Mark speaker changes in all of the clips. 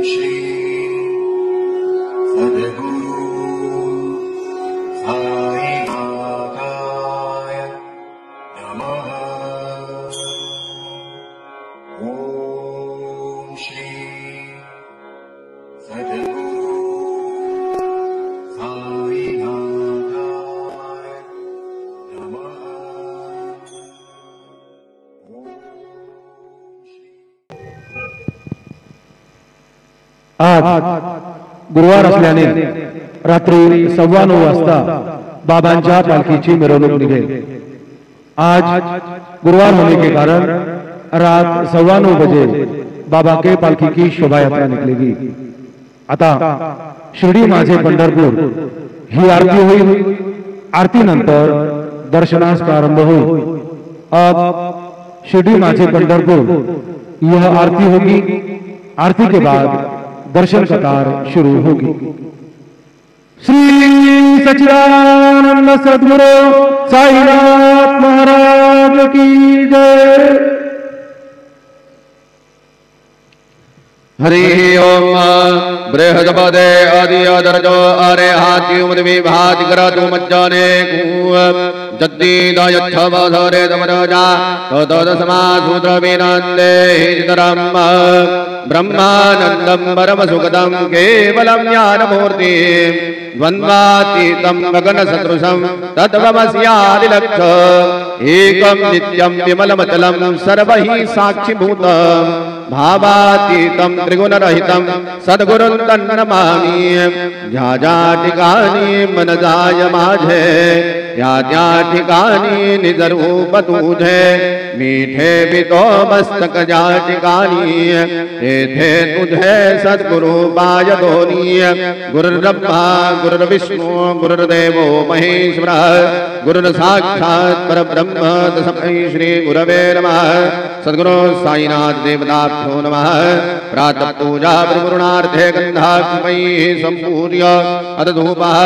Speaker 1: श्री सद्गुरु साईनाथाय नमः। ओम श्री सद्गुरु साईनाथाय नमः।
Speaker 2: आज गुरुवार असल्याने रात्री 9:15 वाजता बाबांच्या पालखीची मिरवणूक निघेल। आज गुरुवार होने के कारण रात 9:15 बजे बाबा के पालखी की शोभा यात्रा निकलेगी। आता शिर्डी माझे पंढरपूर ही आरती होईल। आरती नंतर दर्शनास प्रारंभ होईल। अब शिर्डी माझे पंढरपुर यह आरती होगी। आरती के बाद दर्शन कतार शुरू होगी। श्री सच्चिदानंद सद्गुरु साईनाथ महाराज की जय।
Speaker 3: हरि ओम बृहस्पते आदि आदर्जो अरे हाथी उमदि भाति करतु मज्जाने जद्दी दायच्छवधरे दमरजा तद समासूत्र विनंदे हितरम ब्रह्मानंदं परम सुखदं केवलं ज्ञानमूर्ति द्वन्द्वातीतं गगन सदृशं तद्वमस्यादिलक्ष एकं नित्यं विमलमचलं सर्वैः साक्षिभूतं भावातीतं त्रिगुणरहितं सद्गुरुं तन्नमामि। ज्या ज्या ठिकाणी मनजाय माझे त्या त्या ठिकाणी निजरूप तुझे मीठे बितो मस्तक ज्या ठिकाणी तेथे तुझे सद्गुरु पाय दोनी। गुरुर्ब्रह्मा गुरुर्विष्णु गुरुर्देवो महेश्वर गुरुर्साक्षात् परब्रह्म तस्मै श्री गुरवे नमः। सद्गुरु साईनाथ देवताभ्यो नमः। प्रातः पूजा परिपूर्णार्थे गन्धात्मैः सम्पूर्य अधधूपः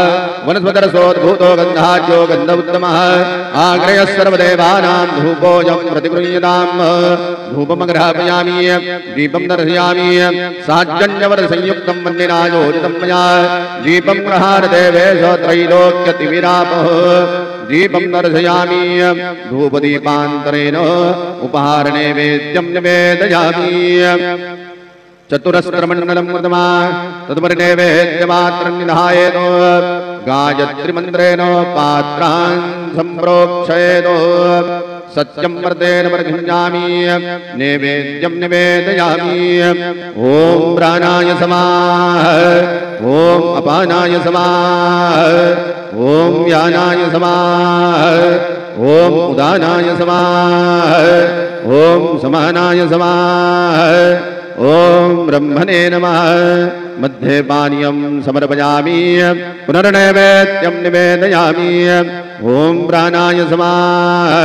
Speaker 3: वनस्पतिरसोद्भूतो गन्धाढ्यो गन्ध उत्तमः आग्रयः सर्वदेवानां धूपोऽयं प्रतिगृह्यताम्। धूपमग्रहापयामि दीपं दर्शयामि साज्जन्यवरसंयुक्तं वह्निराजोदितं मया। दीपं गृहाण देवेश त्रैलोक्यतिविरापः दीपं दर्शयामि धूपदीपान्तरेण उपहार नैवेद्यं निवेदयामि। चतुरस्रमण्डलं कृत्वा तदुपरिनैवेद्यमात्रं निधायेत् गायत्रीमन्त्रेण पात्रान् सम्प्रोक्षयेत्। सत्यं वर्तेन वर्धिञ्जामि नैवेद्यं निवेदयामि। ओम प्राणाय समाः ओम अपानाय समाः ओम व्यानाय समाः ओम उदानाय समाः ओम समानाय समाः ओम ब्रह्मणे नमः। मध्ये पानीयं समर्पयामि पुनर्नैवेद्यं निवेदयामि। ओम प्राणाय समाः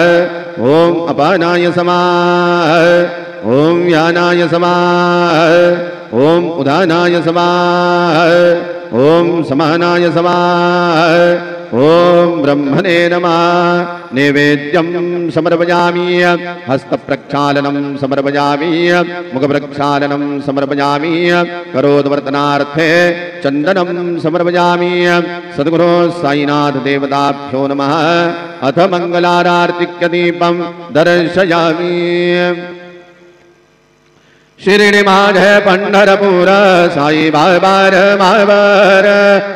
Speaker 3: ओम अपानाय समाः ओम व्यानाय समाः ओम उदानाय समाः ओम समानाय समाः ओम ब्रह्मणे नमः। नैवेद्यं समर्पयामि हस्तप्रक्षालनं समर्पयामि मुखप्रक्षालनं समर्पयामि करोद्वर्तनार्थे चन्दनं समर्पयामि। सद्गुरो साईनाथ देवताभ्यो नमः। अथ मंगलारार्तिक्यदीपं दर्शयामि। शिर्डी माझे पंढरपूर साई बाबार मावर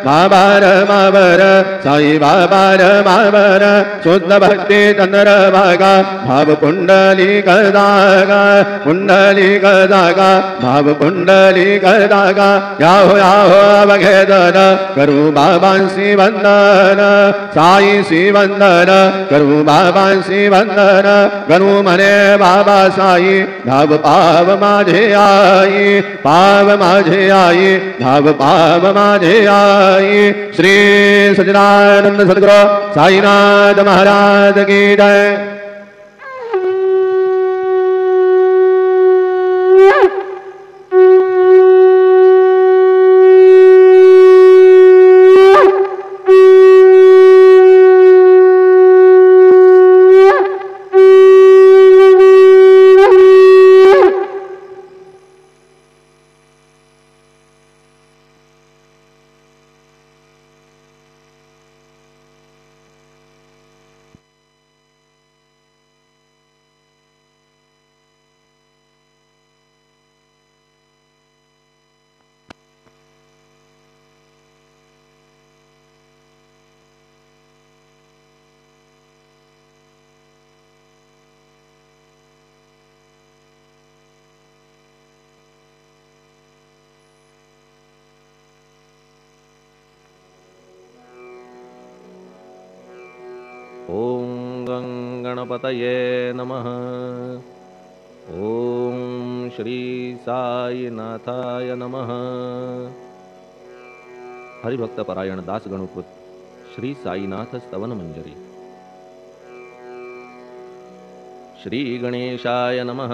Speaker 3: बाबार मावर साई बाबार मावर शुद्ध भक्ति चंद्र भागा भाव कुंडली कदागा कुंडली कदागा भाव कुंडली कदागा याहो याहो अवघेदन करू बाबांसी वंदन साई सी वंदन करू बाबांसी वंदन करू मने बाबा साई भाव पाव माझे आई पाव माझे आई भाव पाव माझे आई। श्री सच्चिदानंद सद्गुरु साईनाथ महाराज की जय। गणपतये नमः। ओम श्री साईनाथाय नमः। हरिभक्त परायण दास गणुकृत श्री साईनाथ स्तवन मंजरी। श्री गणेशाय नमः।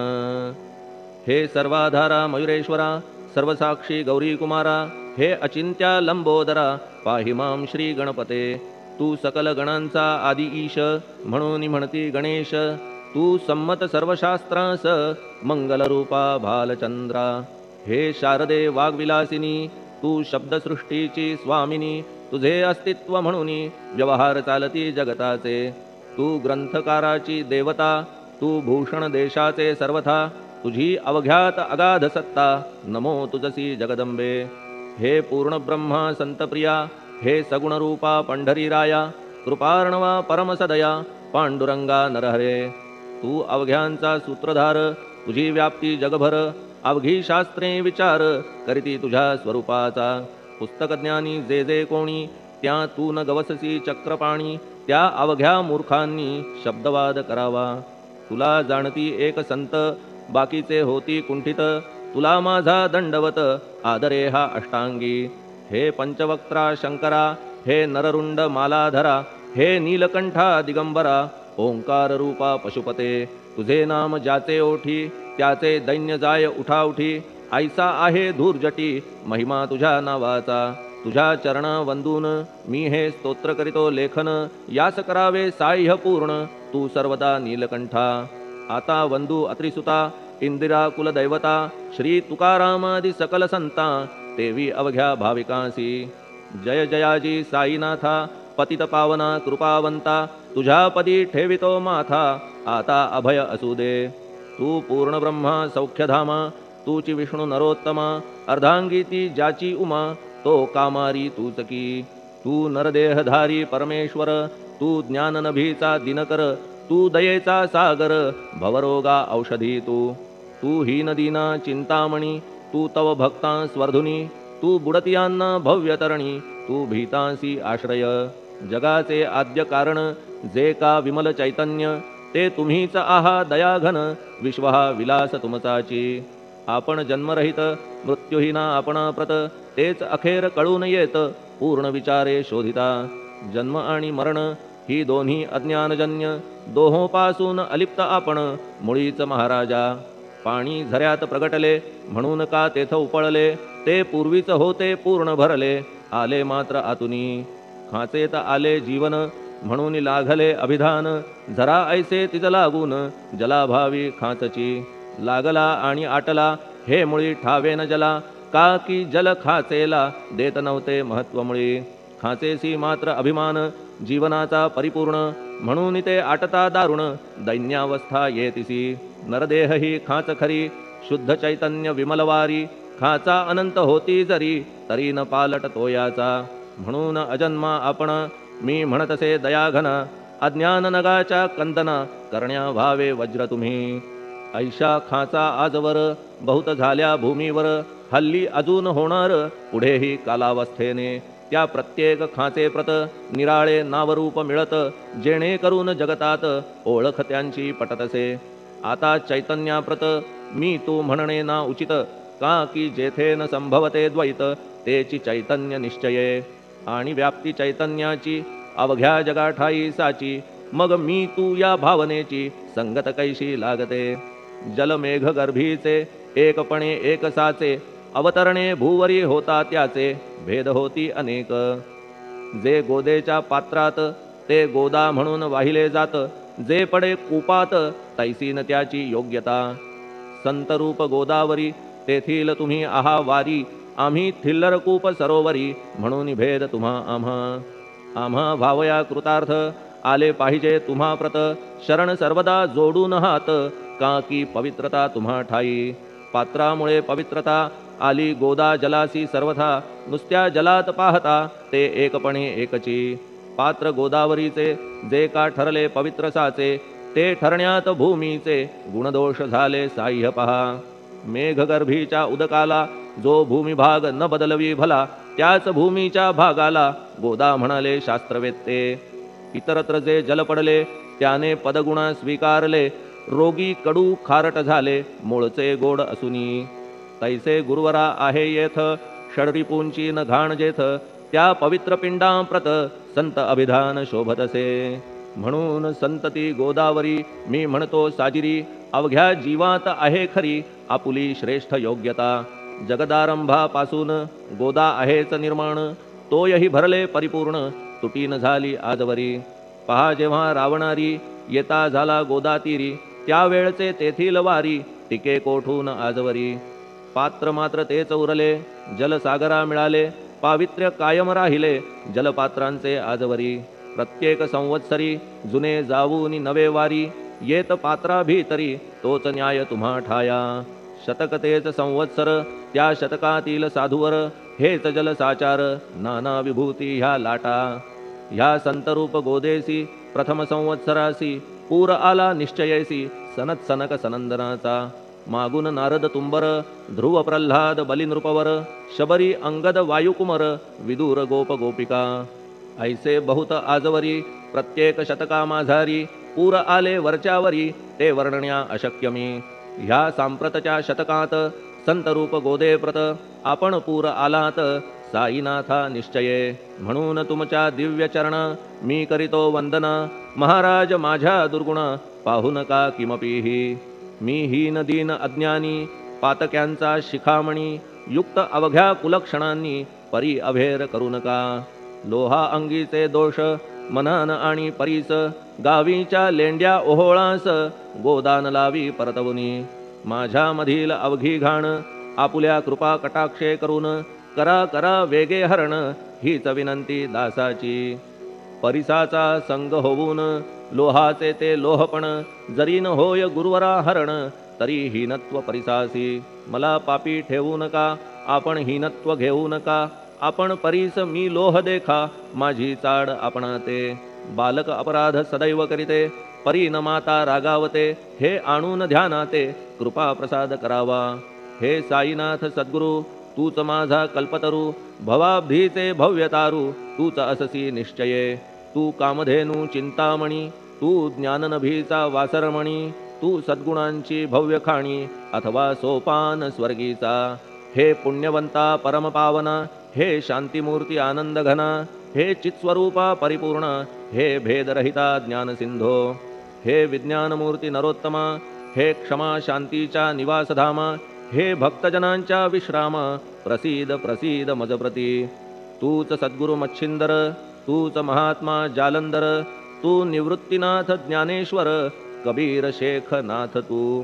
Speaker 3: हे सर्वाधारा मयुरेश्वरा, सर्वसाक्षी गौरी कुमारा, हे अचिंत्या लंबोदरा, पाहि मां श्री गणपते। तू सकल गणांचा आदि ईश, म्हणून म्हणती गणेश। तू संमत सर्वशास्त्रांस, मंगलरूपा भालचंद्रा। हे शारदे वाग्विलासिनी, तू शब्दसृष्टीची स्वामिनी। तुझे अस्तित्व म्हणून व्यवहार चालती जगताचे। तू ग्रंथकाराची देवता, तू भूषण देशाचे सर्वथा। तुझी अवघ्यात अगाध सत्ता, नमो तुझसी जगदंबे। हे पूर्ण ब्रह्मा संतप्रिया, हे सगुण रूपा पंढरीराया। कृपार्णवा परमसदया, पांडुरंगा नरहरे। तू अवघ्यांचा सूत्रधार, तुझी व्याप्ती जगभर। अवघी शास्त्रे विचार, करीती तुझ्या स्वरूपाचा। पुस्तकज्ञानी जे जे कोणी, त्या तू न गवससी चक्रपाणी। त्या अवघ्या मूर्खांनी शब्दवाद करावा। तुला जाणती एक संत, बाकीचे होती कुंठित। तुला माझा दंडवत, आदरे हा अष्टांगी। हे पंचवक्त्रा शंकरा, हे नररुंड मालाधरा। हे नीलकंठा दिगंबरा, ओंकार रूपा पशुपते। तुझे नाम ज्याचे ओठी, त्याचे दैन्य जाय उठाउठी। ऐसा आहे धूर्जटी, महिमा तुझ्या नावाचा। तुझ्या चरण वंदून मी हे स्तोत्र करीतो लेखन। यास करावे साह्य पूर्ण, तू सर्वदा नीलकंठा। आता वंदू अत्रिसुता, इंदिरा कुलदैवता। श्री तुकारामादि सकल संता, तेवी अवघ्या भाविकांसी। जय जयाजी साईनाथा, पतित पावना कृपावंता। तुझ्या पदी ठेवितो माथा, आता अभय असू दे। तू पूर्ण ब्रह्मा सौख्यधामा, तूची विष्णू नरोत्तमा। अर्धांगी ती ज्याची उमा, तो कामारी तूच की। तू नरदेहधारी परमेश्वर, तू ज्ञाननभीचा दिनकर। तू दयेचा सागर, भवरोगा औषधी तू। तू हीनदीना चिंतामणी, तू तव भक्तां स्वर्धुनी। तू बुडतियांना भव्यतरणी, तू भीतांसी आश्रय। जगाचे आद्य कारण, जे का विमल चैतन्य। ते तुम्हीच आहा दयाघन, विश्व हा विलास तुमचाची। आपण जन्मरहित, मृत्यूहीना आपणा प्रत। तेच अखेर कळून येत, पूर्ण विचारे शोधिता। जन्म आणि मरण ही दोन्ही अज्ञानजन्य। दोहोपासून अलिप्त आपण, मुळीच महाराजा। पाणी झऱ्यात प्रगटले, म्हणून का तेथ उपळले। ते पूर्वीच होते पूर्ण भरले, आले मात्र आतुनी। खाचेत आले जीवन, म्हणून लागले अभिधान। झरा ऐसे तिज लागून, जलाभावी खाचची। लागला आणि आटला, हे मुळी ठावे न जला। का की जल खाचेला, देत नव्हते महत्वमुळी। खाचेसी मात्र अभिमान, जीवनाचा परिपूर्ण। म्हणून ते आटता दारुण, दैन्यावस्था येतिसी। नरदेह ही खाच खरी, शुद्ध चैतन्य विमलवारी। खाचा अनंत होती जरी, तरी न पालट तोयाचा। म्हणून अजन्मा आपण, मी म्हणतसे दयाघन। अज्ञान नगाच्या कंदना, करण्या व्हावे वज्र तुम्ही। ऐशा खाचा आजवर, बहुत झाल्या भूमीवर। हल्ली अजून होणार, पुढेही कालावस्थेने। त्या प्रत्येक खाचे प्रत, निराळे नावरूप मिळत। जेणे करून जगतात, ओळख त्यांची पटतसे। आता चैतन्याप्रत, मी तू म्हणणे ना उचित। का की जेथे न संभवते द्वैत, तेची चैतन्य निश्चये। आणि व्याप्ती चैतन्याची, अवघ्या जगाठाई साची। मग मी तू या भावनेची, संगत कैशी लागते। जलमेघ गर्भीचे, एकपणे एक साचे। अवतरणे भूवरी होता त्याचे, भेद होती अनेक। जे गोदेच्या पात्रात, ते गोदा म्हणून वाहिले जात। जे पडे कूपात, तैसीन त्याची योग्यता। संतरूप गोदावरी, तेथील तुम्ही आहा वारी। आम्ही थिल्लर कूप सरोवरी, म्हणून भेद तुम्हा आम्हा। आम्हा भावया कृतार्थ, आले पाहिजे तुम्हा प्रत। शरण सर्वदा जोडून हात, का की पवित्रता तुम्हा ठाई। पात्रामुळे पवित्रता, आली गोदा जलासी सर्वथा। नुसत्या जलात पाहता, ते एकपणे एकची। पात्र गोदावरीचे, जे का ठरले पवित्र साचे। ते ठरण्यात भूमीचे, गुणदोष झाले साह्य पहा। मेघगर्भीच्या उदकाला, जो भूमिभाग न बदलवी भला। त्याच भूमीच्या भागाला, गोदा म्हणाले शास्त्रवेत्ते। इतरत्र जे जल पडले, त्याने पदगुण स्वीकारले, रोगी कडू खारट झाले, मूळचे गोड असुनी. तैसे गुरुवरा आहे येथ, षडरिपूंची न घाण जेथ, त्या पवित्र पिंडाप्रत संत अभिधान शोभतसे. म्हणून संतती गोदावरी मी म्हणतो साजिरी, अवघ्या जीवात आहे खरी आपुली श्रेष्ठ योग्यता. जगदारंभापासून गोदा आहेच निर्माण, तोयही भरले परिपूर्ण, तुटी न झाली आजवरी. पहा जेव्हा रावणारी येता झाला गोदातीरी, त्यावेळचे तेथील वारी टिके कोठून आजवरी. पात्र मात्र तेच उरले, जलसागरा मिळाले, पावित्र्य कायम राहिले जलपात्रांचे आजवरी. प्रत्येक संवत्सरी जुने जाऊनी नवे वारी, येत पात्रा भीतरी तोच न्याय तुम्हा ठाया. शतक तेच संवत्सर त्या शतकातील साधूवर, हेच जलसाचार नाना विभूती ह्या लाटा. ह्या संतरूप गोदेसी प्रथम संवत्सरासी, पूर आला निश्चयेसी सनत सनक सनंदनाचा. मागून नारद तुंबर, ध्रुव प्रल्हाद बलिनृपवर, शबरी अंगद वायुकुमर, विदूर गोप गोपिका. ऐसे बहुत आजवरी प्रत्येक शतका माझारी, पूर आले वरच्यावरी ते वर्णण्या अशक्यमी. ह्या सांप्रतच्या शतकात संतरूप गोदेप्रत, आपण पूर आलात साईनाथा निश्चये. म्हणून तुमच्या दिव्य चरण मी करीतो वंदना, महाराज माझ्या दुर्गुण पाहू नका किमपीही. मी हीन दीन अज्ञानी पातक्यांचा शिखामणी, युक्त अवघ्या कुलक्षणांनी परी अभेर करू नका. लोहा अंगीचे दोष मनान आणि परीस, गावीच्या लेंड्या ओहोळास गोदान लावी परतवुनी. माझ्यामधील अवघी घाण आपुल्या कृपा कटाक्षे करून, करा करा वेगे हरण हीच विनंती दासाची. परिसाचा संग होऊन लोहाचे ते लोहपण, जरी न होय गुरुवरा हरण तरी हीनत्व परिसासी. मला पापी ठेवू नका, आपण हीनत्व घेऊ नका. आपण परीस मी लोह देखा, माझी चाड आपणाते. बालक अपराध सदैव करीते, परी न माता रागावते. हे आणून ध्यानाते कृपा प्रसाद करावा. हे साईनाथ सद्गुरु तूच माझा कल्पतरू, भवाब्धीचे भव्यतारू तूच अससी निश्चये. तू कामधेनू चिंतामणी, तू ज्ञाननभीचा वासरमणी, तू सद्गुणांची भव्य खाणी अथवा सोपान स्वर्गीचा. हे पुण्यवंता परमपावना, हे शांतिमूर्ती आनंदघना, हे चित्स्वरूपा परिपूर्ण, हे भेदरहिता ज्ञानसिंधो. हे विज्ञानमूर्ती नरोत्तमा, हे क्षमा शांतीच्या निवासधामा, हे भक्तजनांच्या विश्रामा, प्रसीद प्रसीद मजप्रती. तूच सद्गुरु मच्छिंदर, तूच महात्मा जालंधर, तू निवृत्तीनाथ ज्ञानेश्वर, कबीर शेख नाथ तू.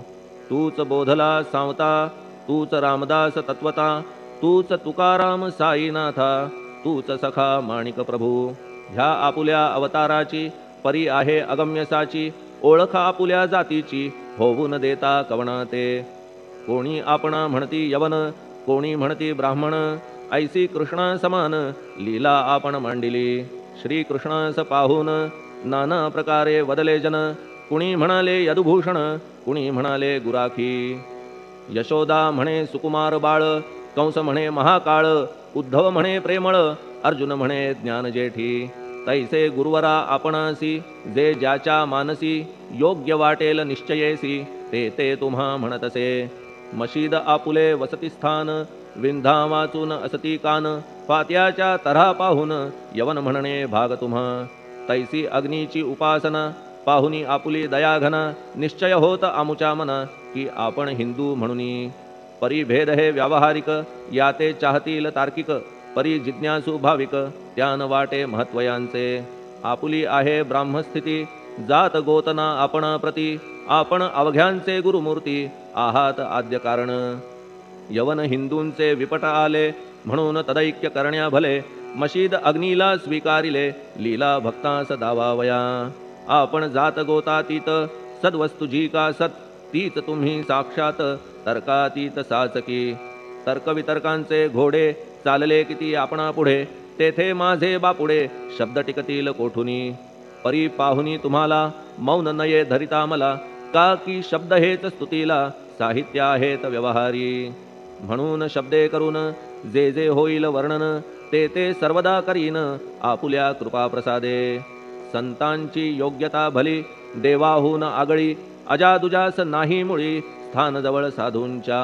Speaker 3: तूच बोधला सांवता, तूच रामदास तत्वता, तूच तुकाराम साईनाथा, तूच सखा माणिक प्रभू. ह्या आपुल्या अवताराची परी आहे अगम्यसाची, ओळख आपुल्या जातीची होऊन देता कवणाते. कोणी आपणा म्हणती यवन, कोणी म्हणती ब्राह्मण, ऐसी कृष्णा समान लीला आपण मांडिली. श्री कृष्णास पाहून नाना प्रकारे वदले जन, कुणी म्हणाले यदुभूषण, कुणी म्हणाले गुराखी. यशोदा म्हणे सुकुमार बाळ, कंस म्हणे महाकाळ, उद्धव म्हणे प्रेमळ, अर्जुन म्हणे ज्ञानजेठी. तैसे गुरुवरा आपणासी, जे ज्याच्या मानसी योग्य वाटेल निश्चयेसी, ते ते तुम्हा म्हणतसे. मशीद आपुले वसतिस्थान, विंधा वाचून असती कान, फात्याच्या तऱ्हा पाहून यवन म्हणणे भाग तुम्हा. तैसी अग्नीची उपासना पाहुनी आपुली दयाघना, निश्चय होत आमुच्या मना की आपण हिंदू म्हणूनी. परिभेद हे व्यावहारिक, याते चाहतील तार्किक, परी जिज्ञासू भाविक, त्यान वाटे महत्वयांचे. आपुली आहे ब्राह्मस्थिती, जात गोतना आपणा प्रती, आपण अवघ्यांचे गुरुमूर्ती आहात आद्य कारण. यवन हिंदूंचे विपट आले, म्हणून तदैक्य करण्या भले, मशीद अग्नीला स्वीकारिले, लीला भक्तास दावावया. आपण जात गोतातीत, सद्वस्तू जी का सत, तीच तुम्ही साक्षात तर्कातीत साचकी. तर्कवितर्कांचे घोडे चालले किती आपणा पुढे, तेथे माझे बापुडे शब्द टिकतील कोठुनी. परी पाहुनी तुम्हाला मौन नये धरिता मला, का की शब्द हेच स्तुतीला साहित्य आहेत व्यवहारी. म्हणून शब्दे करून जे जे होईल वर्णन, ते ते सर्वदा करीन आपुल्या कृपा प्रसादे. संतांची योग्यता भली देवाहून आगळी अजादुजास नाही मुळी स्थान जवळ साधूंच्या.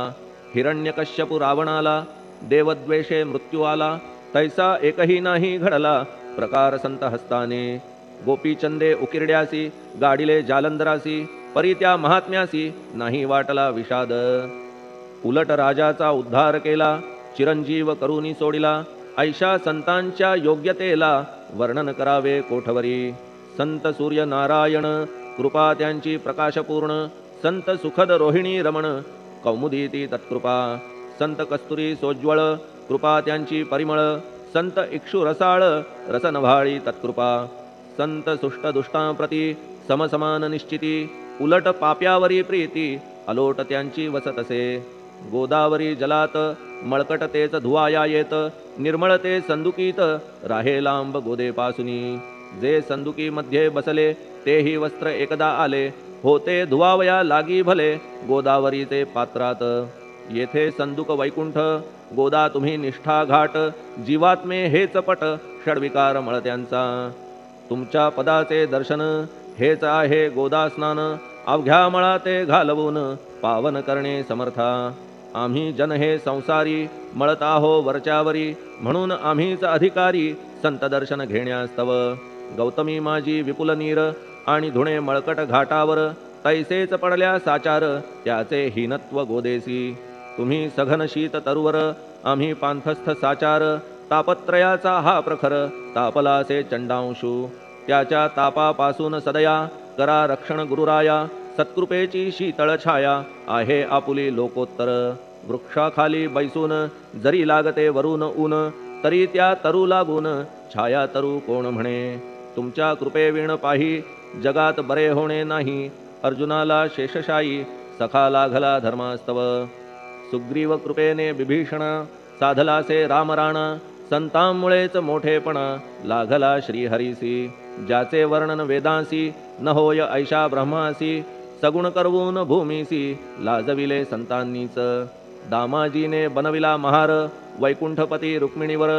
Speaker 3: हिरण्यकश्यपू रावणाला देवद्वेषे मृत्यू आला तैसा एकही नाही घडला प्रकार संत हस्ताने. गोपीचंदे उकिरड्यासी गाडिले जालंधरासी परी त्या महात्म्यासी नाही वाटला विषाद. उलट राजाचा उद्धार केला चिरंजीव करुनी सोडिला ऐशा संतांच्या योग्यतेला वर्णन करावे कोठवरी. संत सूर्य नारायण कृपा त्यांची प्रकाशपूर्ण संत सुखद रोहिणी रमण कौमुदी ती तत्कृपा. संत कस्तुरी सोज्वळ कृपा त्यांची परिमळ संत इक्षु रसाळ रसनभाळी तत्कृपा. संत सुष्ट दुष्टांप्रती समसमान निश्चिती उलट पाप्यावरी प्रीती अलोट त्यांची वसतसे. गोदावरी जलात मळकट तेच धुवाया येत निर्मळ ते संदुकीत राहे लांब गोदेपासुनी. जे संदुकी मध्ये बसले तेही वस्त्र एकदा आले होते धुवावया लागी भले गोदावरीचे पात्रात. येथे संदुक वैकुंठ गोदा तुम्ही निष्ठा घाट जीवात्मे हेच पट षडविकार मळत्यांचा. तुमच्या पदाचे दर्शन हेच आहे गोदा स्नान अवघ्या मळा ते घालवून पावन करणे समर्था. आम्ही जन हे संसारी मळत आहो वरच्यावरी म्हणून आम्हीच अधिकारी संत दर्शन घेण्यास्तव. गौतमी माझी विपुल नीर आणि धुणे मळकट घाटावर तैसेच पडल्या साचार त्याचे हीनत्व गोदेसी. तुम्ही सघन शीत तरुवर आम्ही पांथस्थ साचार तापत्रयाचा हा प्रखर तापलासे चंडांशू. त्याच्या तापापासून सदया करा रक्षण गुरुराया सत्कृपेची शीतळ छाया आहे आपुली लोकोत्तर. वृक्षाखाली बैसून जरी लागते वरून ऊन तरी त्या तरू लागून छाया तरू कोण म्हणे. तुमच्या कृपेविण पाही जगात बरे होणे नाही अर्जुनाला शेषशायी सखा लागला धर्मास्तव. सुग्रीव कृपेने विभीषण साधलासे रामराणा संतांमुळेच मोठेपणा लागला श्रीहरीसी. ज्याचे वर्णन वेदांसी न होय ऐशा ब्रह्मासी सगुण करवून भूमीसी लाजविले संतांनीच. दामाजीने बनविला महार वैकुंठपती रुक्मिणीवर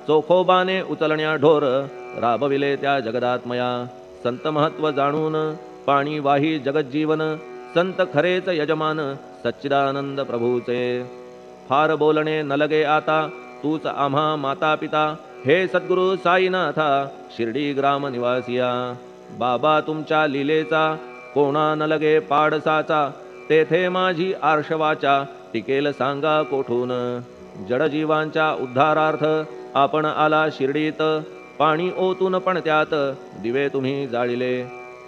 Speaker 3: चोखोबाने उचलण्या ढोर राबविले त्या जगदात्मया. संत महत्व जाणून पाणी वाही जगज्जीवन संत खरेच यजमान सच्चिदानंद प्रभूचे. फार बोलणे न लगे आता तूच आम्हा माता पिता हे सद्गुरु साईनाथा शिर्डी ग्राम निवासिया. बाबा तुमच्या लीलेचा कोणा न लगे पाडसाचा तेथे माझी आर्षवाचा टिकेल सांगा कोठून. जडजीवांच्या उद्धारार्थ आपण आला शिर्डीत पाणी ओतून पण त्यात दिवे तुम्ही जाळिले.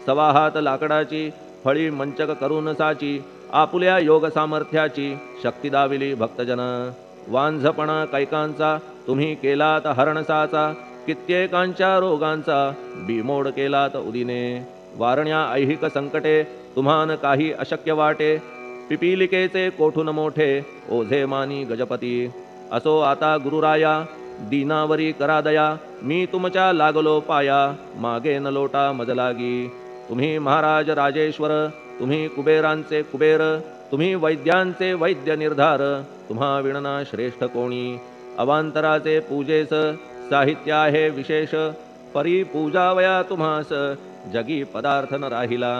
Speaker 3: सवा हात लाकडाची फळी मंचक करून साची आपुल्या योग सामर्थ्याची शक्ती दाविली भक्तजन. वांझपणा कैकांचा तुम्ही केलात हरणसाचा कित्येकांच्या रोगांचा बिमोड केलात उदिने. वारण्या ऐहिक संकटे तुम्हान काही अशक्य वाटे पिपीलिकेचे कोठून मोठे ओझे मानी गजपती. असो आता गुरुराया दीनावरी करा दया मी तुमच्या लागलो पाया मागे न लोटा मजलागी. तुम्ही महाराज राजेश्वर तुम्ही कुबेरांचे कुबेर तुम्ही वैद्यांचे वैद्य निर्धार तुम्हा विणना श्रेष्ठ कोणी. अवांतराचे पूजेस साहित्य आहे विशेष परी पूजावया तुम्हास जगी पदार्थ न राहिला.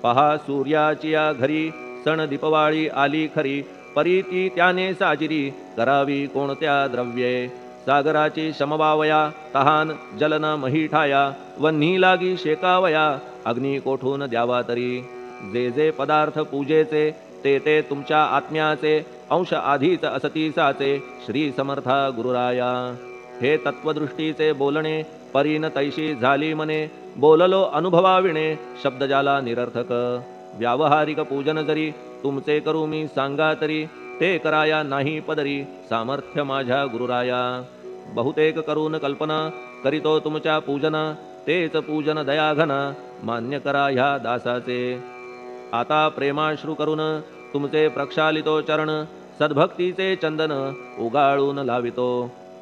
Speaker 3: पहा सूर्याची या घरी सण दीपवाळी आली खरी परी ती त्याने साजिरी करावी कोणत्या द्रव्ये. सागराची शमवावया तहान जलन महीठाया वन्ही लागी शेकावया अग्नी कोठून द्यावा तरी. जे जे पदार्थ पूजेचे ते ते तुमच्या आत्म्याचे अंश आधीच असतीसाचे श्री समर्था गुरुराया. हे तत्वदृष्टीचे बोलणे परीन तैशी झाली मने बोललो अनुभवाविणे शब्द जाला निरर्थक. व्यावहारिक पूजन जरी तुमचे करू मी सांगा तरी ते कराया नाही पदरी सामर्थ्य माझ्या गुरुराया. बहुतेक करून कल्पना करीतो तुमच्या पूजना तेच पूजन दयाघना मान्य करा ह्या दासाचे. आता प्रेमाश्रू करून तुमचे प्रक्षालितो चरण सद्भक्तीचे चंदन उगाळून लावितो.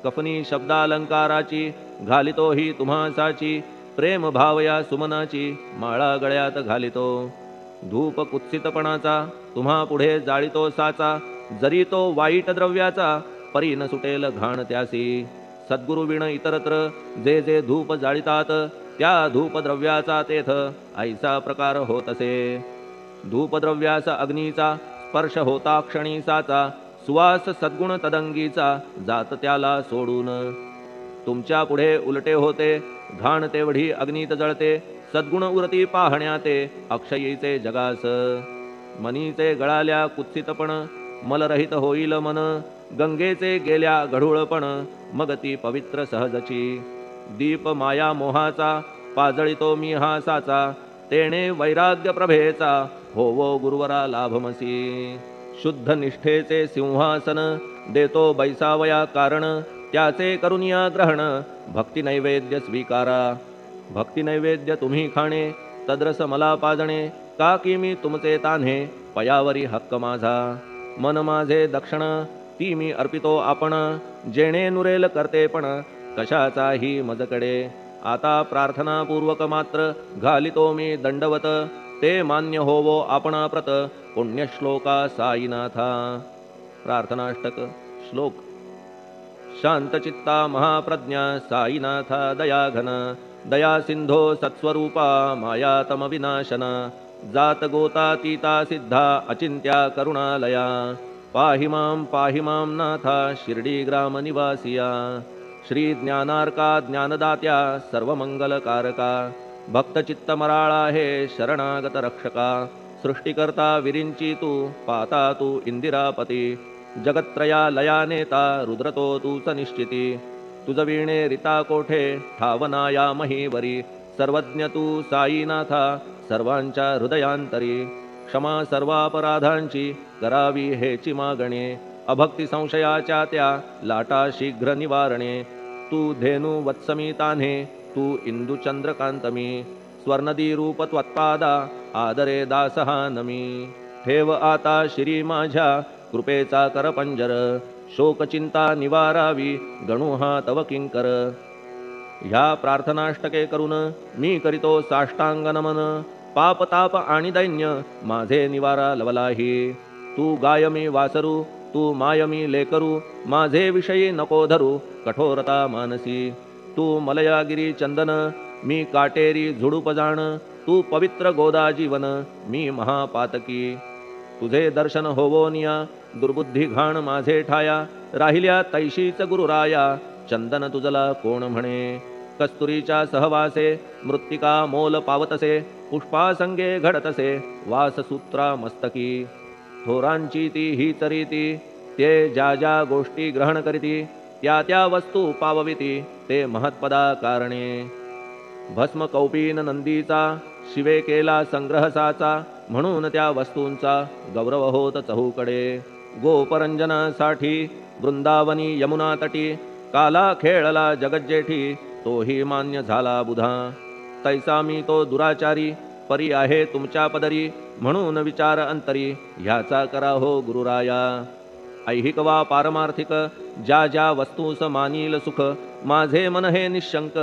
Speaker 3: कफनी शब्दालंकाराची घालितो ही तुम्हासाची प्रेम भावया सुमनाची माळा गळ्यात घालितो. धूप कुत्सितपणाचा तुम्हा पुढे जाळितो साचा जरी तो वाईट द्रव्याचा परी न सुटेल घाण त्यासी. सद्गुरु विण इतरत्र जे जे धूप जाळितात त्या धूपद्रव्याचा तेथ ऐसा प्रकार होतसे. धूपद्रव्यास अग्नीचा स्पर्श होता क्षणी साचा, सुवास सद्गुण तदंगीचा जात त्याला सोडून. तुमच्या पुढे उलटे होते, घाण तेवढी अग्नीत जळते, सद्गुण उरती पाहण्याते अक्षयीचे जगास. मनीचे गळाल्या कुत्सितपण, मलरहित होईल मन, गंगेचे गेल्या गढूळपण, मग ती पवित्र सहजची. दीप माया मोहाचा पाजळितो मी हा साचा, तेणे वैराग्य प्रभेचा होवो गुरुवरा लाभमसी. शुद्ध निष्ठेचे सिंहासन देतो बैसावया कारण, त्याचे करुनिया ग्रहण भक्ती नैवेद्य स्वीकारा. भक्ती नैवेद्य तुम्ही खाणे, तद्रस मला पाजणे, का की मी तुमचे तान्हे पयावरी हक्क माझा. मन माझे दक्षिण ती मी अर्पितो आपण, जेणे नुरेल करतेपण कशाचाही मजकडे. आता प्रार्थनापूर्वक मात्र घालितो मी दंडवत, ते मान्य होवो आपण प्रत पुण्यश्लोका साईनाथा. प्रार्थनाष्टक. श्लोक. शांतचित्ता महाप्रज्ञा साईनाथा दयाघन, दया सिंधो सत्स्वरूपा मायातम विनाशना, जात गोतातीता सिद्धा अचिंत्या करुणालया, पाहि मां नाथा शिर्डी ग्राम निवासिया. श्री ज्ञानार्का ज्ञानदात्या सर्वमंगलकारका, भक्तचित्तमराळा हे शरणागत रक्षका. सृष्टिकर्ता विरिंची तू, पाता तू इंदिरापती, जगत्त्रया लया नेता रुद्रतो तूच निश्चिती. तुझ वीणे रिता कोठे ठावनाया महीवरी, सर्वज्ञ तू साईनाथा सर्वांच्या हृदयांतरी. क्षमा सर्वापराधांची करावी हेची मागणे, अभक्ती संशयाच्या त्या लाटा शीघ्र निवारणे. तू धेनू वत्समी तान्हे, तू इंदू चंद्रकांतमी, स्वर्णदी रूप त्वत्पादा आदरे दासहा नमी. ठेव आता शिरी माझ्या कृपेचा करपंजर, शोकचिंता निवारावी गणू हा तव किंकर. ह्या प्रार्थनाष्टके करून मी करीतो साष्टांग नमन, पाप ताप आणि दैन्य माझे निवारा लवलाही. तू गाय मी वासरू, तू माय मी लेकरू, माझे विषयी नको धरू कठोरता मानसी. तू मलयागिरी चंदन, मी काटेरी झुडूप जाण, तू पवित्र गोदा जीवन, मी महापातकी. तुझे दर्शन होवोनिया दुर्बुद्धी घाण माझे ठाया, राहिल्या तैशीच गुरुराया चंदन तुझला कोण म्हणे. कस्तुरीच्या सहवासे मृत्तिका मोल पावतसे, पुष्पासंगे घडतसे वाससूत्रा मस्तकी. थोरांची ती हीच रीती, ते ज्या ज्या गोष्टी ग्रहण करीती, त्या त्या वस्तू पावविती ते महत्पदा कारणे. भस्म कौपीन नंदीचा शिवे केला संग्रह साचा, म्हणून त्या वस्तूंचा गौरव होत चहूकडे. गोपरंजनासाठी वृंदावनी यमुना तटी, काला खेळला जगज्जेठी तोही मान्य झाला बुधा. तैसा मी तो दुराचारी परी आहे तुमच्या पदरी, म्हणून विचार अंतरी ह्याचा करा हो गुरुराया. ऐहिक वा पारमार्थिक ज्या ज्या वस्तूस मानील सुख, माझे मन हे निशंक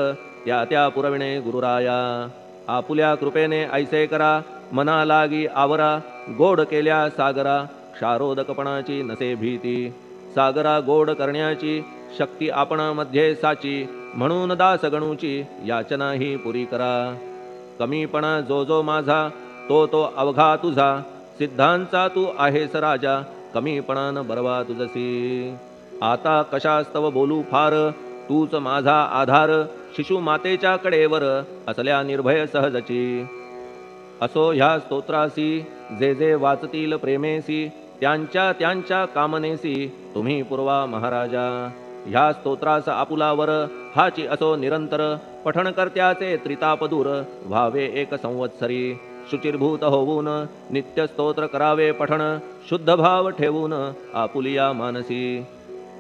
Speaker 3: त्या त्या पुरविणे गुरुराया. आपुल्या कृपेने ऐसे करा मना लागी आवरा, गोड केल्या सागरा क्षारोदकपणाची नसे भीती. सागरा गोड करण्याची शक्ती आपणामध्ये साची, म्हणून दास गणूची याचना ही पुरी करा. कमीपणा जो जो माझा तो तो अवघा तुझा, सिद्धांचा तू आहेस राजा कमीपणान बरवा तुझसी. आता कशास्तव बोलू फार, तूच माझा आधार शिशु मातेच्या कडेवर असल्या निर्भय सहजची. असो ह्या स्तोत्रासी जे जे वाचतील प्रेमेसी, त्यांच्या त्यांच्या कामनेसी तुम्ही पुरवा महाराजा. ह्या स्तोत्रास आपुलावर हाची असो निरंतर, पठणकर्त्याचे त्रिताप दूर व्हावे एक संवत्सरी. शुचिर्भूत होऊन नित्य स्तोत्र करावे पठण, शुद्ध भाव ठेवून आपुलिया मानसी.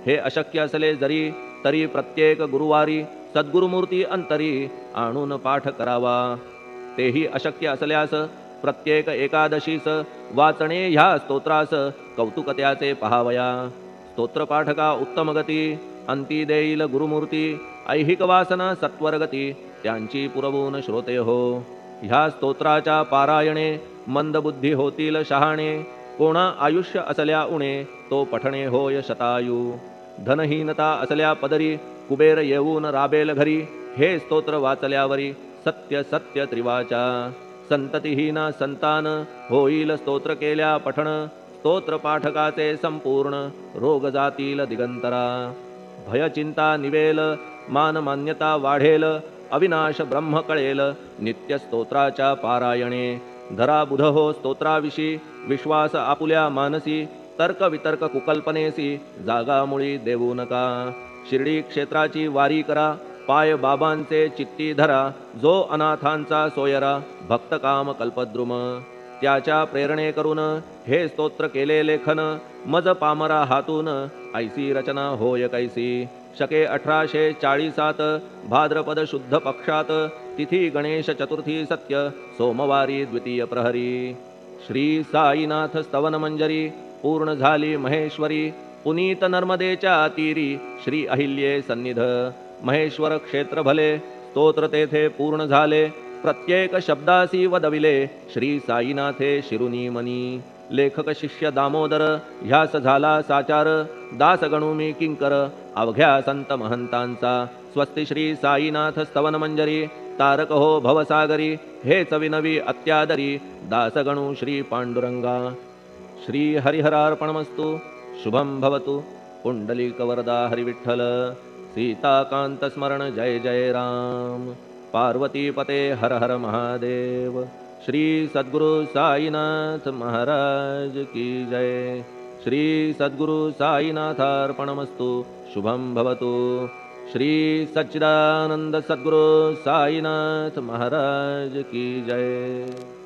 Speaker 3: हे अशक्य असले जरी तरी प्रत्येक गुरुवारी सद्गुरुमूर्ती अंतरी आणून पाठ करावा. तेही अशक्य असल्यास प्रत्येक एकादशीस वाचणे ह्या स्तोत्रास कौतुक त्याचे पहावया. स्तोत्रपाठका उत्तम गती अंती देईल गुरुमूर्ती, ऐहिक वासना सत्वरगती त्यांची पुरवून श्रोते हो. ह्या स्तोत्राच्या पारायणे मंदबुद्धी होतील शहाणे, कोणा आयुष्य असल्या उणे तो पठणे होय शतायू. धनहीनता असल्या पदरी कुबेर येऊन राबेल घरी, हे स्तोत्र वाचल्यावरी सत्य सत्य त्रिवाचा संततिहीना संतान होईल स्तोत्र केल्या पठण स्तोत्र पाठकाचे संपूर्ण रोग जातील दिगंतरा भय चिंता निवेल मान मान्यता वाढेल अविनाश ब्रह्म कळेल नित्य स्तोत्राच्या पारायणे धरा बुध हो स्तोत्राविषयी विश्वास आपुल्या मानसी तर्क वितर्क कुकल्पनेसी जागामुळी देऊ नका शिर्डी क्षेत्राची वारी करा पाय बाबांचे चित्ती धरा जो अनाथांचा सोयरा भक्त काम कल्पद्रुम त्याच्या प्रेरणे करून हे स्तोत्र केले लेखन मज पामरा हातून ऐसी रचना होय कैसी शके 1840 भाद्रपद शुद्ध पक्षात तिथी गणेश चतुर्थी सत्य सोमवारी द्वितीय प्रहरी श्री साईनाथ स्तवन मंजरी पूर्ण झाली महेश्वरी पुनीत नर्मदेच्या तीरी श्री अहिल्ये सन्निध महेश्वर क्षेत्र भले स्तोत्र तेथे पूर्ण झाले प्रत्येक शब्दासी वदविले श्री साईनाथे शिरुनी मनी लेखक शिष्य दामोदर ह्यास झाला साचार दास गणू मी किंकर अवघ्या संत महंतांचा स्वस्ति श्री साईनाथ स्तवन मंजरी तारक हो भवसागरी हेच विनवी अत्यादरी दास गणू श्री पांडुरंगा श्री हरिहरार्पणमस्तु शुभम भवतु पुंडलिक वरदा हरिविठ्ठल सीताकांत स्मरण जय जय राम पार्वती पते हर हर महादेव श्री सद्गुरु साईनाथ महाराज की जय श्री सद्गुरु साईनाथार्पणमस्तु शुभम भवतु श्री सच्चिदानंद सद्गुरु साईनाथ महाराज की जय।